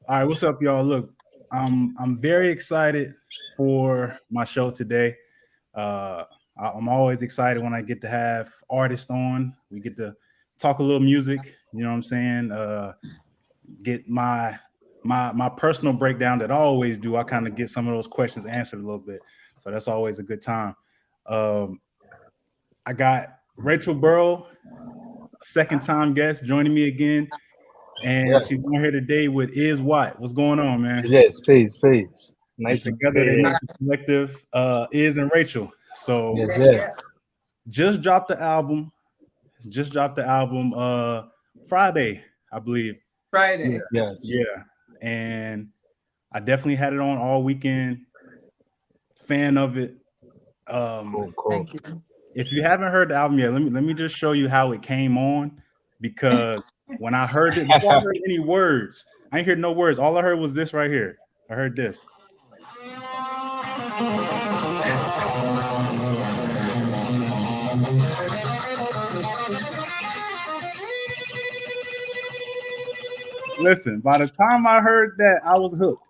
All right, what's up, y'all? Look, I'm very excited for my show today. Uh, I'm always excited when I get to have artists on. We get to talk a little music. You know what I'm saying? Get my personal breakdown that I always do. I kind of get some of those questions answered a little bit, so that's always a good time. Um, I got Rachel Burrell, second time guest, joining me again, and Yes, she's on here today with Is What. What's going on, man? yes, peace, peace. And Nice to together be they here. make the collective Is and Rachel. So Yes, Yeah, yeah. yes, just dropped the album. Just dropped the album Friday, I believe. yes, Friday. yes. Yeah. And I definitely had it on all weekend. Fan of it. Um, Cool, cool. Thank you. if you haven't heard the album yet, let me just show you how it came on because when I heard it, before I heard any words, I ain't heard no words. All I heard was this right here. I heard this. Listen, by the time I heard that, I was hooked.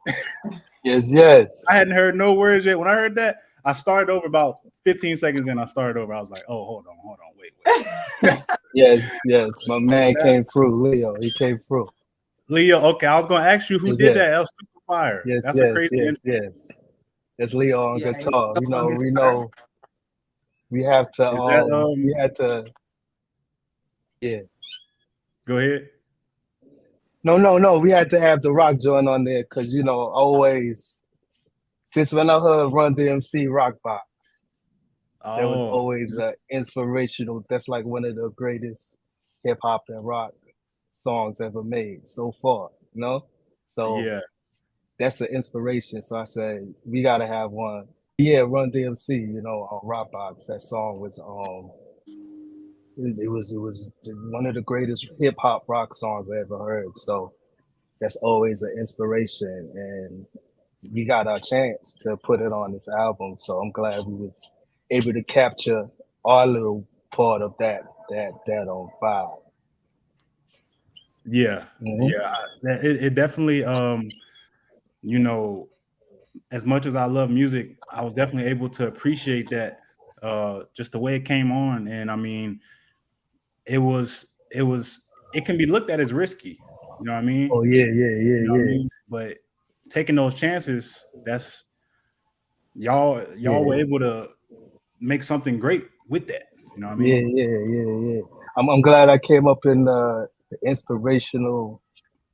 Yes, yes, I hadn't heard no words yet. When I heard that, I started over about 15 seconds in. I started over. I was like, oh, hold on, wait. yes, yes. My man That, came through, Leo. He came through. Leo, okay, I was going to ask you who Yes, did yes, that. That was super fire. yes, That's a yes, crazy yes, intro. yes. That's Leo on Yeah, he guitar. goes on We guitar. know, we have to, Is that, we had to, yeah. go ahead. No, no, no. We had to have the rock joint on there because always since when I heard Run DMC Rock Box, that was Oh, always inspirational. That's like one of the greatest hip hop and rock songs ever made so far, you know? So yeah, that's an inspiration. So I said, we gotta have one. Yeah, Run DMC, on Rock Box. That song was it was one of the greatest hip hop rock songs I ever heard. So that's always an inspiration and we got our chance to put it on this album. So I'm glad we was able to capture our little part of that on file. yeah, Mm-hmm. yeah. It definitely, you know, as much as I love music, I was definitely able to appreciate that, just the way it came on. And I mean, it can be looked at as risky. You know what I mean? Oh yeah, yeah, yeah, You know what I yeah, mean? But taking those chances, that's y'all were yeah, able to make something great with that. You know what I yeah, mean? yeah, yeah, yeah. I'm glad I came up in the inspirational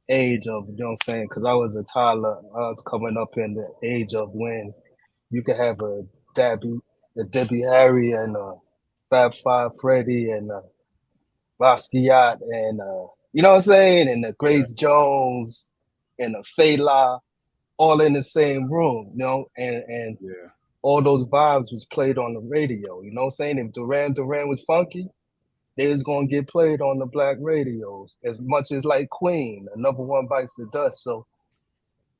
age of what I'm saying because I was a toddler. I was coming up in the age of when you could have Debbie Harry and Fab Five Freddy and Basquiat and you know what I'm saying, and the Yeah, Grace Jones and the Fela all in the same room, and yeah, all those vibes was played on the radio. You know what I'm saying? If Duran Duran was funky, they was gonna get played on the black radios as much as like Queen, another one bites the dust. So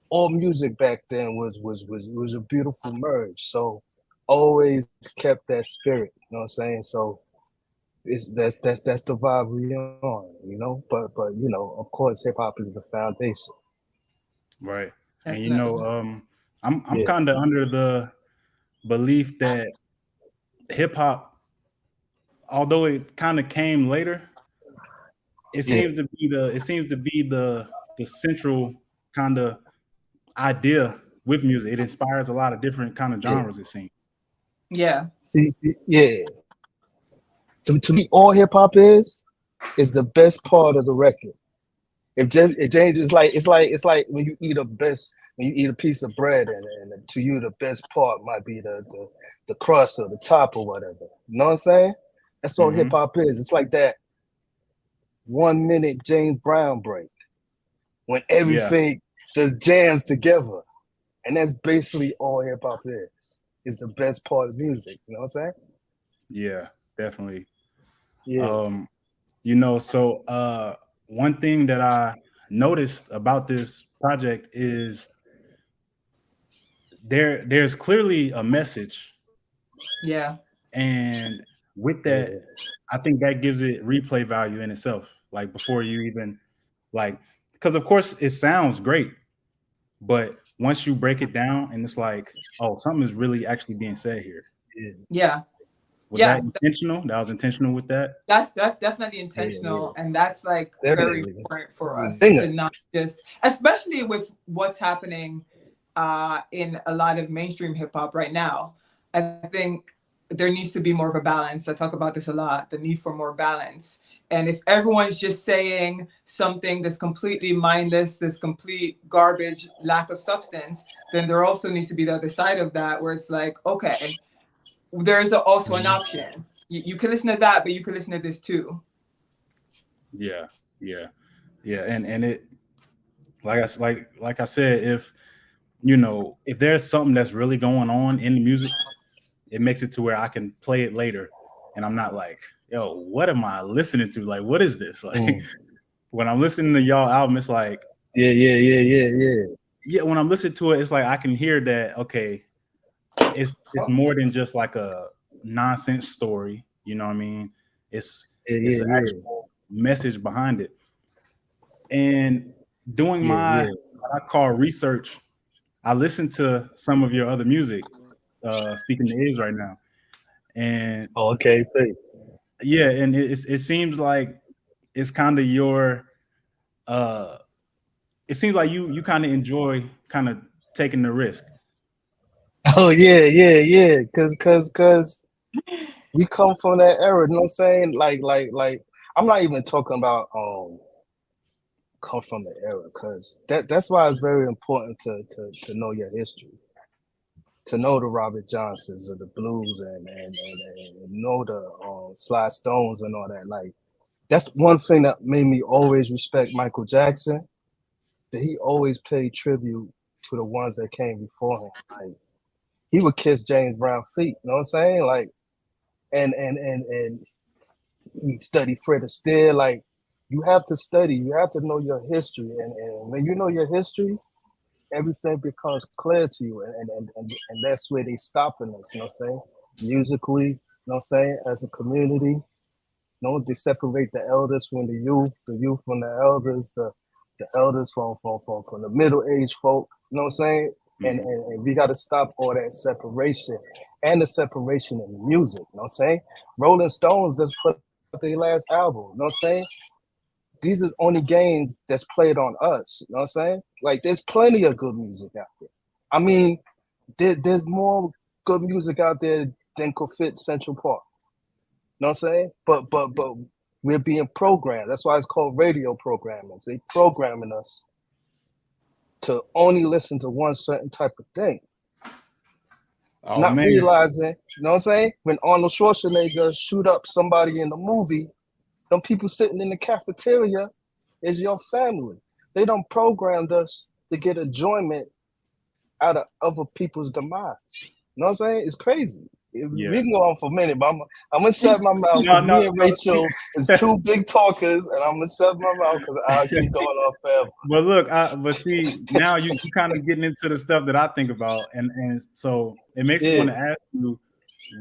all music back then was a beautiful merge. So always kept that spirit. You know what I'm saying? So that's the vibe we on. But of course hip hop is the foundation. right. And Definitely. I'm Yeah, kind of under the belief that hip hop, although it kind of came later, yeah, it seems to be the central kind of idea with music. It inspires a lot of different kind of yeah. genres. It seems. Yeah. See, yeah. To me, all hip hop is the best part of the record. If it changes, like it's like when you eat a piece of bread and to you the best part might be the crust or the top or whatever. You know what I'm saying? That's all hip Hmm. hop is. It's like that 1 minute James Brown break when Yeah, everything just jams together. And that's basically all hip hop is. It's the best part of music. You know what I'm saying? yeah, definitely. Yeah. Um, so one thing that I noticed about this project is there's clearly a message, Yeah. and with that, Yeah. I think that gives it replay value in itself. Like before you even like, because of course it sounds great, but once you break it down and it's like, oh, something is really actually being said here. Yeah. Was that intentional? That was intentional with that? That's definitely intentional. And that's like very important for us Singer. to not just, especially with what's happening in a lot of mainstream hip hop right now. I think there needs to be more of a balance. I talk about this a lot, the need for more balance. And if everyone's just saying something that's completely mindless, this complete garbage, lack of substance, then there also needs to be the other side of that where it's like, okay, there's also an option. You can listen to that, but you can listen to this too. Yeah. And it, like I said, if if there's something that's really going on in the music, it makes it to where I can play it later, and I'm not like, yo, what am I listening to? Like, what is this? Like, when I'm listening to y'all album, it's like, yeah. When I'm listening to it, it's like I can hear that. Okay, it's more than just like a nonsense story. You know what I mean? It's an actual message behind it. And doing what I call research, I listen to some of your other music. Speaking to Iz right now, and yeah, and it seems like it's kind of your. It seems like you kind of enjoy kind of taking the risk. Oh yeah. Cause we come from that era, you know what I'm saying? Like I'm not even talking about come from the era, because that's why it's very important to know your history, to know the Robert Johnsons of the blues and know the Sly Stones and all that. Like, that's one thing that made me always respect Michael Jackson, that he always paid tribute to the ones that came before him. Like, he would kiss James Brown's feet, you know what I'm saying? Like, and he studied Fred Astaire. Like, you have to study, you have to know your history, and when you know your history, everything becomes clear to you, and that's where they stopping us, you know what I'm saying? Musically, you know what I'm saying, as a community. They separate the elders from the youth from the elders, the elders from the middle-aged folk, you know what I'm saying? And we got to stop all that separation, and the separation in the music, you know what I'm saying? Rolling Stones just put out their last album, you know what I'm saying? These is only games that's played on us, you know what I'm saying? Like, there's plenty of good music out there. I mean, there's more good music out there than could fit Central Park. You know what I'm saying? But we're being programmed. That's why it's called radio programming. They programming us to only listen to one certain type of thing. Not realizing, you know what I'm saying? When Arnold Schwarzenegger shoot up somebody in the movie, them people sitting in the cafeteria is your family. They done programmed us to get enjoyment out of other people's demise. You know what I'm saying? It's crazy. We can go on for a minute, but I'm gonna shut my mouth, because me and Rachel is two big talkers, and I'm gonna shut my mouth because I'll keep going on forever. But look, but see, now you kind of getting into the stuff that I think about, and so it makes me want to ask you,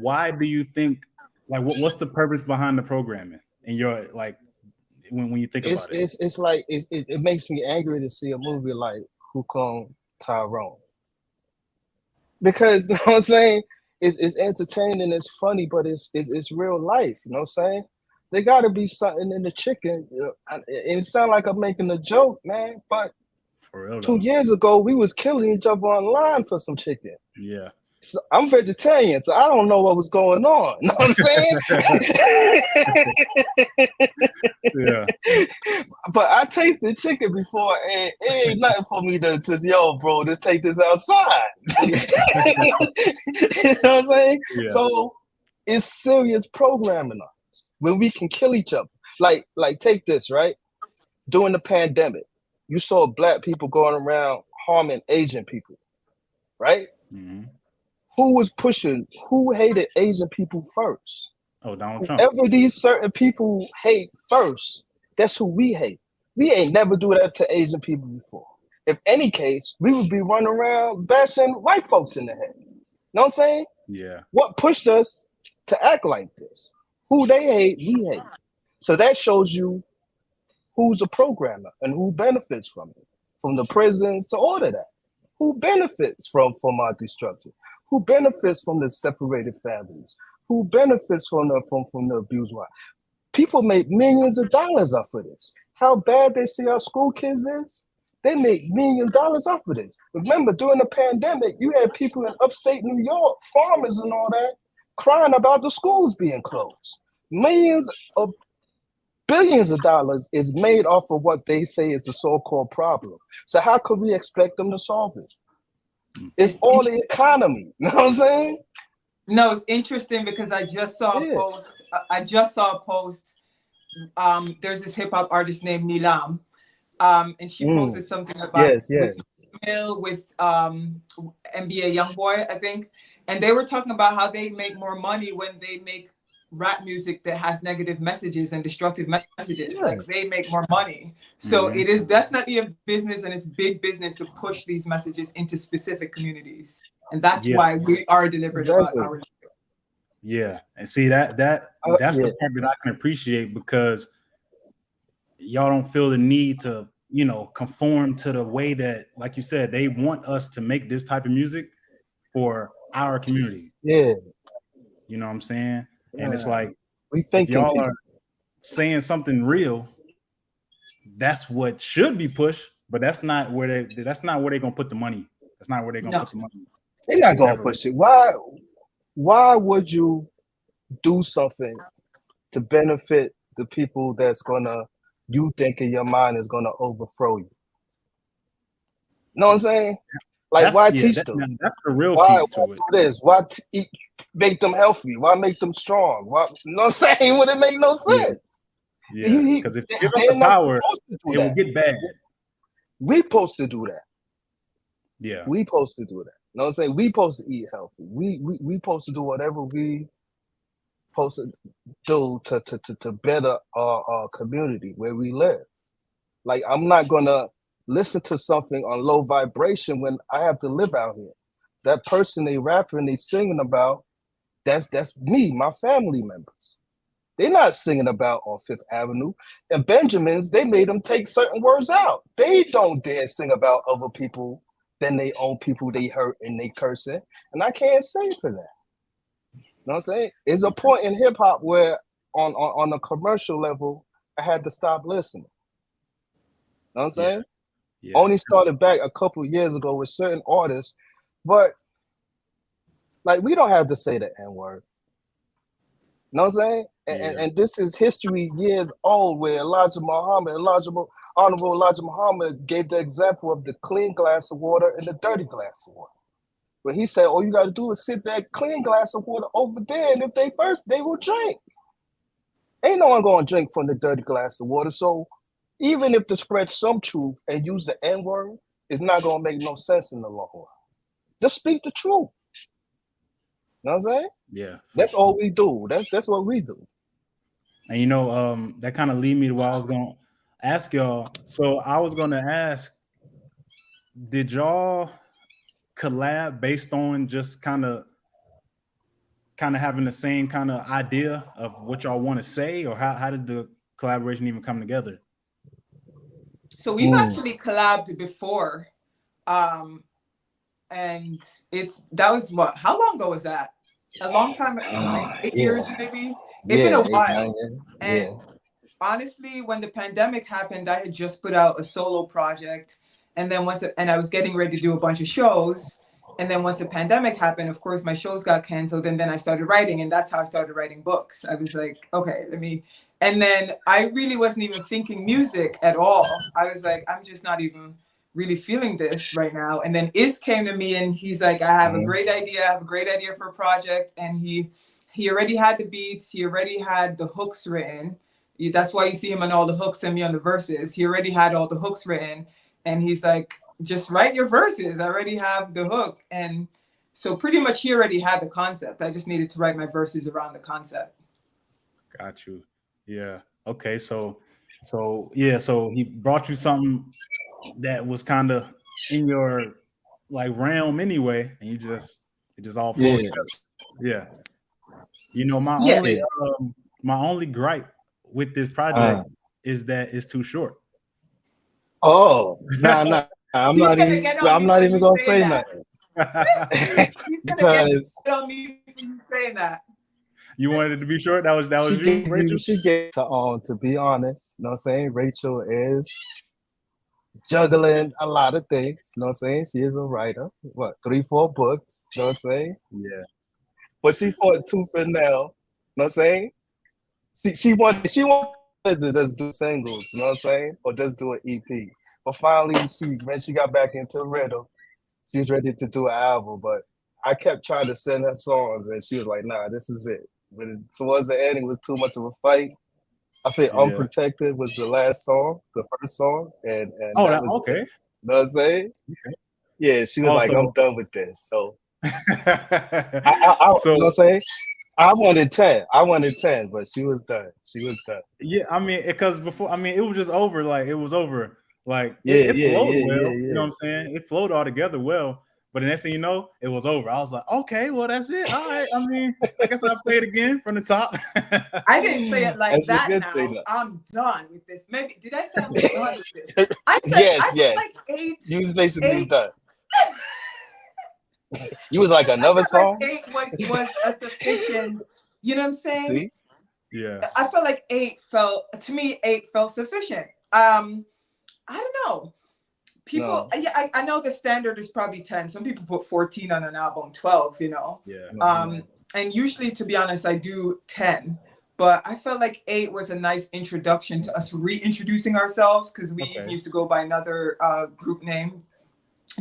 why do you think, like, what's the purpose behind the programming? And you're like, when you think about it, it's like it makes me angry to see a movie like Who Cloned Tyrone, because you know what I'm saying. It's entertaining, it's funny, but it's real life. You know what I'm saying? There got to be something in the chicken. And it sounds like I'm making a joke, man. But for real, 2 years ago, we was killing each other online for some chicken. Yeah. So I'm vegetarian, so I don't know what was going on. You know what I'm saying? Yeah. But I tasted chicken before, and it ain't nothing for me to yo, bro, just take this outside. You know what I'm saying? Yeah. So it's serious programming us when we can kill each other. Like take this, right? During the pandemic, you saw Black people going around harming Asian people, right? Mm-hmm. Who was pushing? Who hated Asian people first? Oh, Donald Trump. Whoever these certain people hate first, that's who we hate. We ain't never do that to Asian people before. If any case, we would be running around bashing white folks in the head. You know what I'm saying? Yeah. What pushed us to act like this? Who they hate, we hate. So that shows you who's the programmer and who benefits from it, from the prisons to all of that. Who benefits from our destruction? Who benefits from the separated families? Who benefits from the abused wife? People make millions of dollars off of this. How bad they see our school kids is? They make millions of dollars off of this. Remember, during the pandemic, you had people in upstate New York, farmers and all that, crying about the schools being closed. Billions of dollars is made off of what they say is the so-called problem. So how could we expect them to solve it? It's all the economy. You know what I'm saying? No, it's interesting because I just saw a post. There's this hip hop artist named Nilam, and she posted something about with NBA YoungBoy, I think, and they were talking about how they make more money when they make rap music that has negative messages and destructive messages. Like they make more money. So it is definitely a business, and it's big business to push these messages into specific communities. And that's why we are deliberate about our. Yeah, and see that's the part that I can appreciate, because y'all don't feel the need to, conform to the way that, like you said, they want us to make this type of music for our community. Yeah, you know what I'm saying? And it's like, we think y'all are saying something real, that's what should be pushed, but that's not where they're gonna put the money. That's not where they're gonna put the money. They're not gonna push it. Why would you do something to benefit the people you think in your mind is gonna overthrow you? Know what I'm saying? Like, why teach them? That's the real piece to it. Why make them healthy? Why make them strong? Why? You know what I'm saying? Would it make no sense? Yeah, because if you give them the power, it will get bad. We supposed to do that. Yeah, we supposed to do that. You know what I'm saying? We supposed to eat healthy. We supposed to do whatever we supposed to do to better our community where we live. Like, I'm not gonna listen to something on low vibration when I have to live out here. That person they rapping, they singing about, that's me, my family members. They're not singing about on Fifth Avenue. And Benjamins, they made them take certain words out. They don't dare sing about other people than they own people they hurt and they cursing. And I can't say to that. You know what I'm saying? It's a point in hip hop where on a commercial level, I had to stop listening. You know what I'm saying? Yeah. Only started back a couple years ago with certain artists, but like, we don't have to say the N-word. You know what I'm saying? And this is history years old, where Honorable Elijah Muhammad gave the example of the clean glass of water and the dirty glass of water. But he said, all you got to do is sit that clean glass of water over there, and if they thirst, they will drink. Ain't no one going to drink from the dirty glass of water. So even if to spread some truth and use the N-word, it's not going to make no sense in the long run. Just speak the truth. You know what I'm saying? Yeah. That's all we do. That's what we do. And that kind of lead me to what I was going to ask y'all. So I was going to ask, did y'all collab based on just kind of having the same kind of idea of what y'all want to say, or how did the collaboration even come together? So we've actually collabed before. And that was what? How long ago was that? A long time, like 8 years maybe. It's been a while. And honestly, when the pandemic happened, I had just put out a solo project, and then I was getting ready to do a bunch of shows. And then once the pandemic happened, of course, my shows got canceled, and then I started writing, and that's how I started writing books. I was like, okay, and then I really wasn't even thinking music at all. I was like, I'm just not even really feeling this right now. And then Iz came to me, and he's like, I have a great idea. I have a great idea for a project. And he already had the beats. He already had the hooks written. That's why you see him on all the hooks and me on the verses. He already had all the hooks written. And he's like, just write your verses. I already have the hook. And so pretty much he already had the concept. I just needed to write my verses around the concept. Got you. Yeah. Okay. So he brought you something that was kind of in your like realm anyway, and it just all flowed together. Yeah. My only gripe with this project is that it's too short. Oh, nah. I'm He's not gonna even. get on I'm me not for even you gonna saying say that. nothing He's gonna get because on me for you saying that. You wanted it to be short. That was you, Rachel. She gave to be honest. You know what I'm saying? Rachel is juggling a lot of things. You know what I'm saying? She is a writer. What, 3-4 books? You know what I'm saying? Yeah. But she fought tooth and nail. You know what I'm saying? She wanted to just do singles, you know what I'm saying? Or just do an EP. But finally when she got back into rhythm, she was ready to do an album. But I kept trying to send her songs and she was like, nah, this is it. But towards the end, it was too much of a fight. I think Yeah. Unprotected was the last song, the first song, and Oh, that was okay. it. You know what I'm saying? Okay. Yeah, she was like, Also, I'm done with this. So so you know what I'm saying? I wanted 10. I wanted 10, but she was done. She was done. yeah, I mean, because before, I mean, it was just over. Like it was over. Like Yeah, it flowed well. yeah. You know what I'm saying? It flowed all together well. But the next thing you know, it was over. I was like, okay, well, that's it. All right. I mean, I guess I'll play it again from the top. I didn't say it like That's a that good now. thing. I'm done with this. Maybe did I say I'm done with this? I said Yes. I feel like 8. You was basically 8. done. You was like another song. Like 8 was a sufficient. You know what I'm saying? See? Yeah. I felt like 8 felt sufficient. I don't know. People, yeah, I know the standard is probably 10. Some people put 14 on an album, 12. You know. Yeah. And usually, to be honest, I do 10. But I felt like 8 was a nice introduction to us reintroducing ourselves because we used to go by another group name,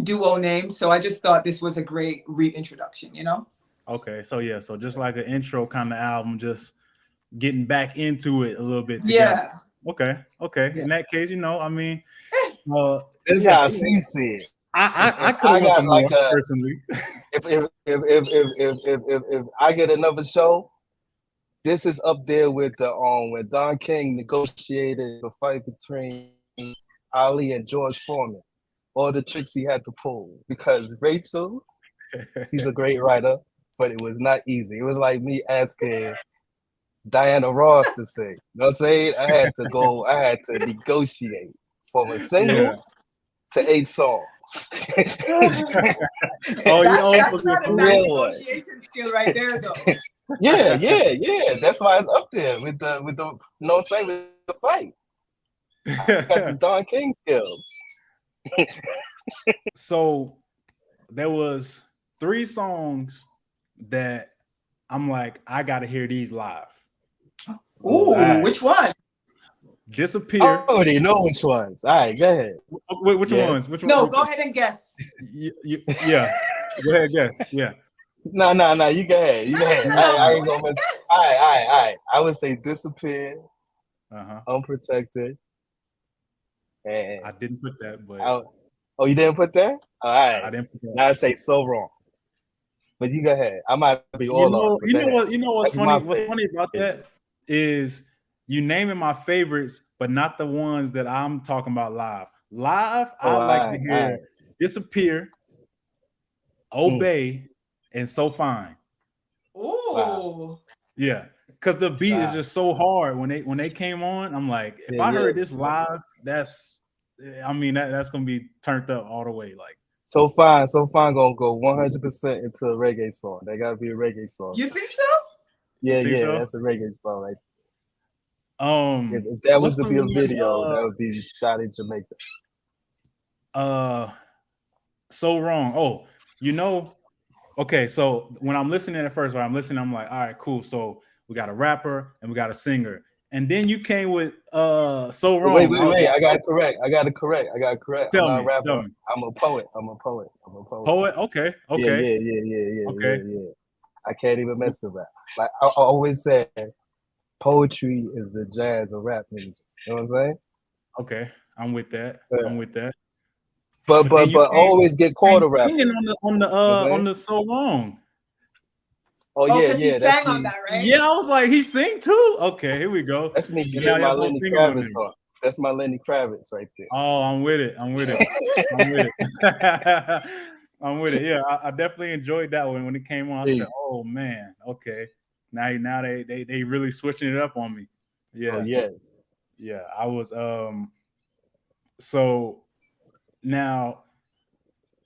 duo name. So I just thought this was a great reintroduction, you know? Okay. So yeah. So just like an intro kind of album, just getting back into it a little bit together. Yeah. Okay. Yeah. In that case, you know, I mean, that's how she see it. I could have went for more personally. If I get another show, this is up there with the when Don King negotiated the fight between Ali and George Foreman. All the tricks he had to pull because Rachel, she's a great writer, but it was not easy. It was like me asking Diana Ross to sing. You know what I'm saying? I had to negotiate from a single to 8 songs. That's not a bad negotiation skill right there, though. Yeah. That's why it's up there with the you know what I'm saying, with the fight. I got the Don King skills. So there was 3 songs that I'm like, I gotta hear these live. Ooh, right. Which one? Disappear. I already know which ones. All right, go ahead. Which ones? No, go ahead and guess. Yeah. Go ahead, guess. Yeah. No. You go ahead. You go ahead. I ain't gonna. All right. I would say Disappear. Unprotected. And I didn't put that, but oh, you didn't put that? All right. I didn't put that. Now I say So Wrong. But you go ahead. I might be all off. You know what's funny? What's funny about that is you naming my favorites, but not the ones that I'm talking about live. Live, I like to hear Disappear, Obey, and So Fine. Ooh. Wow. Yeah. Because the beat is just so hard. When they came on, I'm like, if I heard this live, that's gonna be turned up all the way. Like So Fine gonna go 100% into a reggae song. That gotta be a reggae song. You think so? Yeah, that's a reggae song. Like, if that was to be a video, that would be shot in Jamaica. So Wrong. Oh, you know, okay. So when I'm listening at first, I'm like, all right, cool. So we got a rapper and we got a singer. And then you came with So Wrong. Wait. I got it correct. Tell I'm not me, a rapper. tell me. I'm a poet. Poet? Okay. Yeah. I can't even mess with rap. Like I always said, poetry is the jazz of rap music. You know what I'm saying? Okay. I'm with that. But always get caught a rapper. Singing on the So Wrong. Oh yeah. He sang on that, right? Yeah, I was like, he sing too. Okay, here we go. That's me getting my Lenny Kravitz on. That's my Lenny Kravitz right there. Oh, I'm with it. I'm with it. Yeah, I definitely enjoyed that one when it came on. I said, "Oh man, okay." Now they really switching it up on me. Yeah. Oh, yes. Yeah, I was. So Now,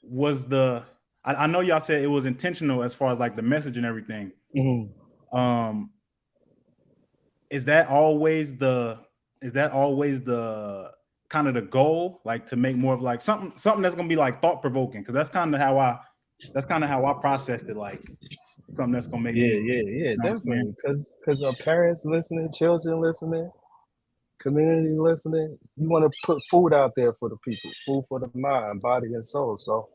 was I know y'all said it was intentional as far as like the message and everything. Mhm. Is that always the kind of the goal, like to make more of like something that's gonna be like thought provoking? Because that's kind of how I processed it, like something that's gonna make me, Yeah, what I'm saying? definitely. Because our parents listening, children listening, community listening. You want to put food out there for the people, food for the mind, body, and soul. So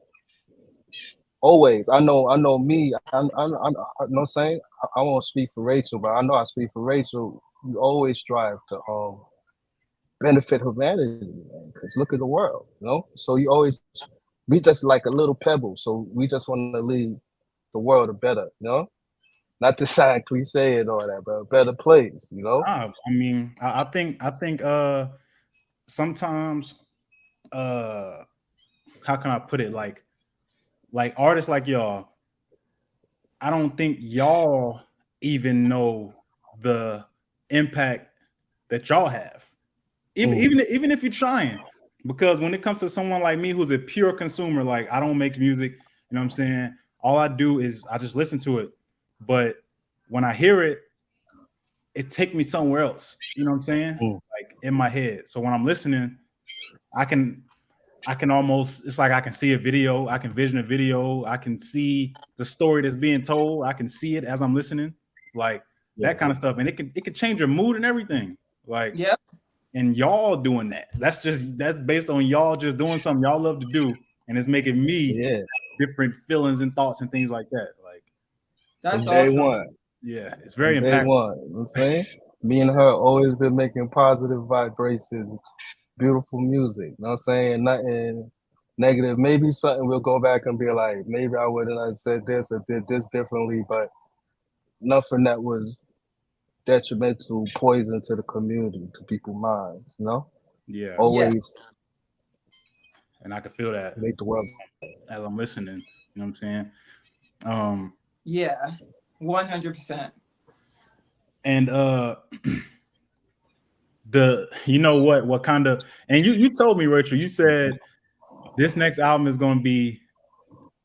always, I know me. I'm not saying I won't speak for Rachel, but I know I speak for Rachel. You always strive to benefit humanity, because look at the world, you know. So you always, we just like a little pebble. So we just want to leave the world a better, you know. Not to sound cliche and all that, but a better place, you know. I mean, I think sometimes how can I put it, like artists like y'all, I don't think y'all even know the impact that y'all have. Even if you're trying, because when it comes to someone like me who's a pure consumer, like I don't make music, you know what I'm saying? All I do is I just listen to it. But when I hear it, it take me somewhere else. You know what I'm saying? Mm. Like in my head. So when I'm listening, I can almost, it's like I can see a video, I can vision a video, I can see the story that's being told, I can see it as I'm listening, like that kind of stuff. And it can change your mood and everything. Like, Yep. and y'all doing that. That's based on y'all just doing something y'all love to do, and it's making me Yeah, different feelings and thoughts and things like that. Like, That's from day awesome. one. yeah, it's From very day impactful. one. You know what I'm saying? Me and her always been making positive vibrations, beautiful music. You know what I'm saying? Nothing negative. Maybe something we'll go back and be like, maybe I wouldn't have said this or did this differently, but nothing that was detrimental, poison to the community, to people's minds, you know? Yeah, Yeah. Always and I can feel that make the world. as I'm listening. You know what I'm saying? Um, Yeah. 100%. and you know what kind of, and you told me, Rachel, you said this next album is going to be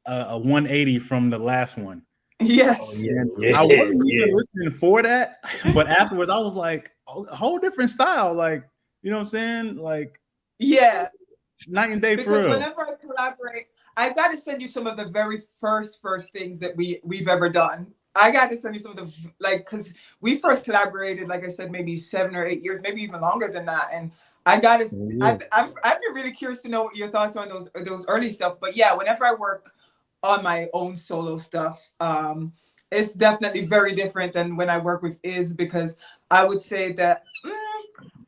a 180 from the last one. Oh Yes. yeah, And yeah, I wasn't yeah. even listening for that, but afterwards I was like, oh, a whole different style. Like, you know what I'm saying? Like Yeah. night and day for Because real. whenever I collaborate, I've got to send you some of the very first things that we've ever done. I got to send you some of the, like, because we first collaborated, like I said, maybe 7 or 8 years, maybe even longer than that. And I got to, Yeah. I've been really curious to know what your thoughts are on those early stuff. But yeah, whenever I work on my own solo stuff, it's definitely very different than when I work with Iz, because I would say that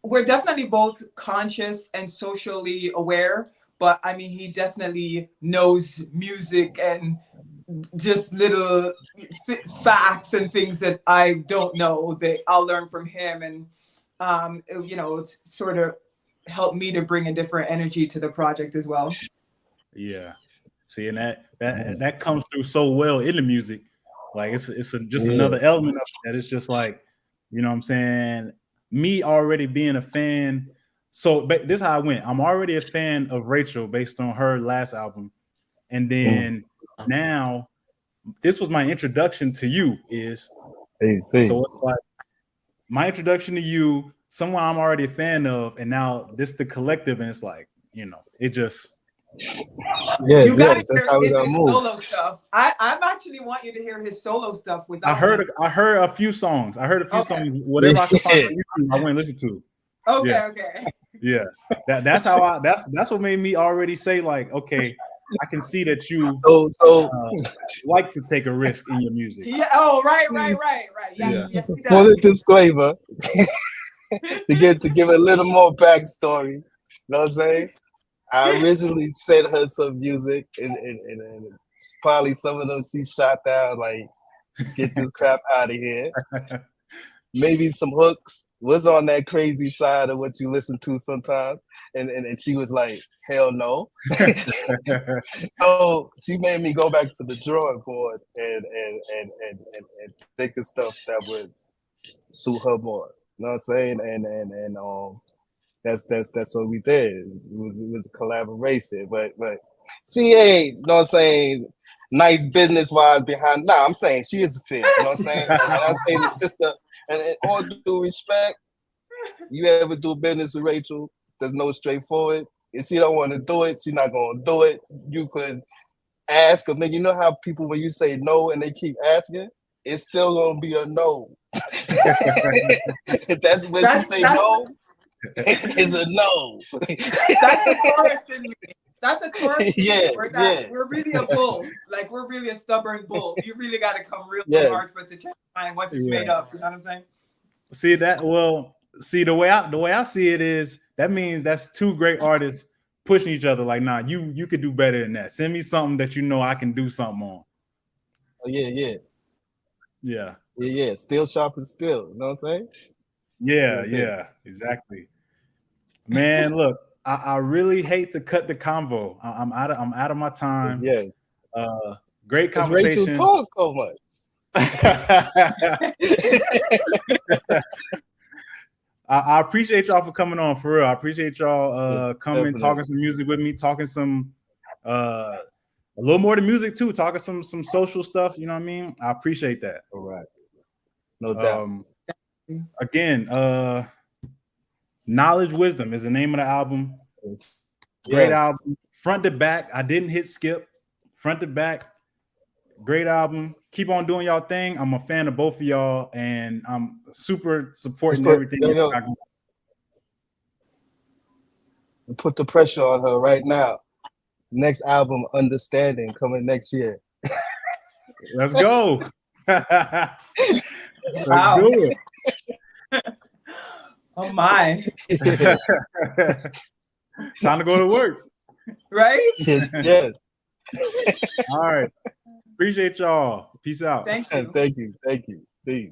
we're definitely both conscious and socially aware, but I mean, he definitely knows music and just little facts and things that I don't know that I'll learn from him. And, it's sort of helped me to bring a different energy to the project as well. Yeah. See, and that comes through so well in the music. Like just Yeah. another element of that. It's just like, you know what I'm saying? Me already being a fan. So this is how I went. I'm already a fan of Rachel based on her last album. And then now this was my introduction to you, is Peace, so it's peace. like my introduction to you, someone I'm already a fan of, and now this the collective, and it's like, it just Yes, You gotta yes, that's hear how we his, gotta his move. solo stuff. I'm actually want you to hear his solo stuff I without heard me. I heard a few songs. I heard a few Okay. songs. Whatever I could find Yeah. on YouTube, I went and listened to. Yeah, Okay. yeah. That's how that's what made me already say, like, okay, I can see that you So uh, like to take a risk in your music. Yeah. Oh, right. Yeah, Yes, he for the does. disclaimer, to give a little more backstory, you know what I'm saying? I originally sent her some music, and probably some of them she shot down, like, get this crap out of here. Maybe some hooks was on that crazy side of what you listen to sometimes, and she was like, hell no. So she made me go back to the drawing board and think of stuff that would suit her more. You know what I'm saying? And that's what we did. It was a collaboration, but she ain't, you know what I'm saying, nice business wise behind. Nah, I'm saying she is a fit. You know what I'm saying? And I'm saying the sister, and in all due respect, you ever do business with Rachel, there's no straightforward. If she don't want to do it, she's not gonna do it. You could ask them. You know how people, when you say no and they keep asking, it's still gonna be a no. That's when she say no, it's a no. That's the Taurus in me. That's the Taurus. Yeah, We're really a bull. Like, we're really a stubborn bull. You really got to come real hard for us to change your mind once it's made up. You know what I'm saying? See that? Well, see, the way I see it is, that means that's two great artists pushing each other. Like, nah, you could do better than that. Send me something that you know I can do something on. Oh, yeah. Still sharp and still. You know what I'm saying? Yeah, exactly. Man, look, I really hate to cut the convo. I'm out of my time. Yes. Great conversation. Rachel talks so much. I appreciate y'all for coming on, for real. I appreciate y'all coming, definitely. talking some music with me, talking some a little more to music too, talking some social stuff. You know what I mean? I appreciate that. All right. No doubt. Again, Knowledge Wisdom is the name of the album. Yes. Great album. Front to back. I didn't hit skip. Front to back. Great album. Keep on doing y'all thing. I'm a fan of both of y'all, and I'm super supporting everything. Put the pressure on her right now. Next album, Understanding, coming next year. Let's go. Let's do it. Oh my. Time to go to work. Right? Yes. All right. Appreciate y'all. Peace out. Thank you. Thank you. Peace.